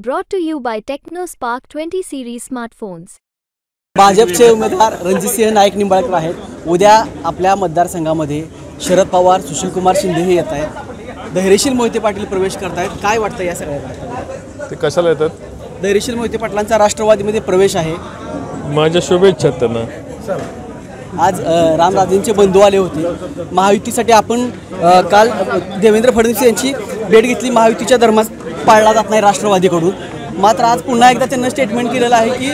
Brought to you by TechnoSpark 20 series smartphones. भाजपचे उमेदवार रणजितसिंह नाईक निंबाळकर आहेत। उद्या आपल्या मतदारसंघामध्ये शरद पवार, सुशीलकुमार शिंदे हे येत आहेत। धैर्यशील मोहिते पाटील प्रवेश करतायत। काय वाटतं या सगळ्यात? ते कशाला येतात? धैर्यशील मोहिते पाटलांचा राष्ट्रवादीमध्ये प्रवेश आहे। माझ्या शुभेच्छा त्यांना। आज रामराजेंचे बंधू आले होते महायुतीसाठी। आपण काल देवेंद्र फडणवीस यांची भेट घेतली। महायुतीच्या धर्मास पाळला जात नाही राष्ट्रवादीकडून। मात्र आज पुन्हा एकदा त्यांना स्टेटमेंट केलेलं आहे की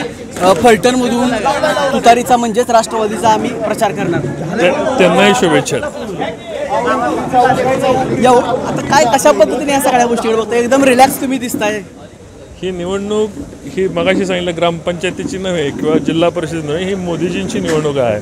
फलटणमधून तुतारीचा म्हणजेच राष्ट्रवादीचा आम्ही प्रचार करणार। त्यांनाही शुभेच्छा। आता काय कशा पद्धतीने या सगळ्या गोष्टीकडे बघताय? एकदम रिलॅक्स तुम्ही दिसताय। ही निवडणूक ही मगाशी सांगितलं ग्रामपंचायतीची नव्हे किंवा जिल्हा परिषद नव्हे, ही मोदीजींची निवडणूक आहे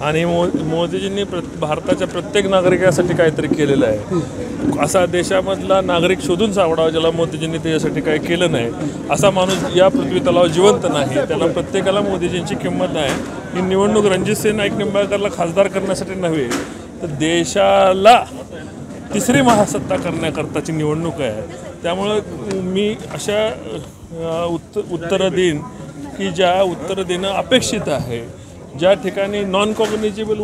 आणि मोदीजींनी भारताच्या प्रत्येक नागरिकासाठी काहीतरी केलेलं आहे। असा देशामधला नागरिक शोधून सापडावा ज्याला मोदीजींनी त्याच्यासाठी काही केलं नाही, असा माणूस या पृथ्वी तलावर जिवंत नाही। त्याला प्रत्येकाला मोदीजींची किंमत आहे। ही निवडणूक रणजितसिंह नाईक निंबाळकरला खासदार करण्यासाठी नव्हे तर देशाला तिसरी महासत्ता करण्याकरताची निवडणूक आहे। त्यामुळं मी अशा उत्तरं देईन की ज्या उत्तरं देणं अपेक्षित आहे। ज्या ठिकाणी नॉन कॉग्निजेबल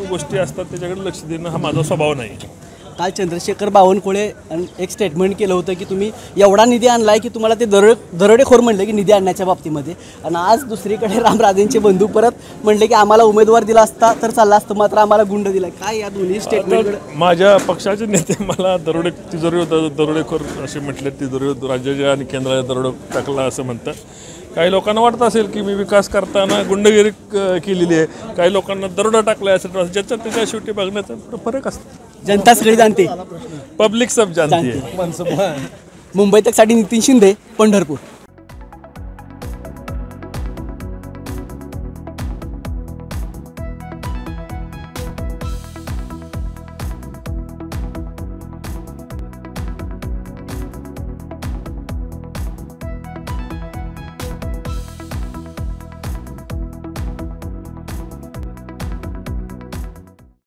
गोष्टी असतात त्याच्याकडे लक्ष देणं हा माझा स्वभाव नाही। काल चंद्रशेखर बावनकुळे एक स्टेटमेंट केलं होतं की तुम्ही एवढा निधी आणलाय की तुम्हाला ते दरोडेखोर म्हणले की निधी आणण्याच्या बाबतीमध्ये। आणि आज दुसरीकडे रामराजेंचे बंधू परत म्हणले की आम्हाला उमेदवार दिला असता तर चालला असतं, मात्र आम्हाला गुंड दिला। काय या दोन्ही स्टेटमेंट? माझ्या पक्षाचे नेते मला दरोडेखोर असे म्हटले। तिजोरी राज्याच्या आणि केंद्राच्या दरोडे टाकला असं म्हणतात। काही लोकांना वाटत असेल की मी विकास करताना गुंडगिरी केलेली आहे, काही लोकांना दरोडा टाकला असेल। ज्याच्यात त्याच्या शेवटी बघण्याचा फरक असतो। जनता सगळी जाणते, पब्लिक सब जानती है। मुंबई तक साठी नितीन शिंदे, पंढरपूर।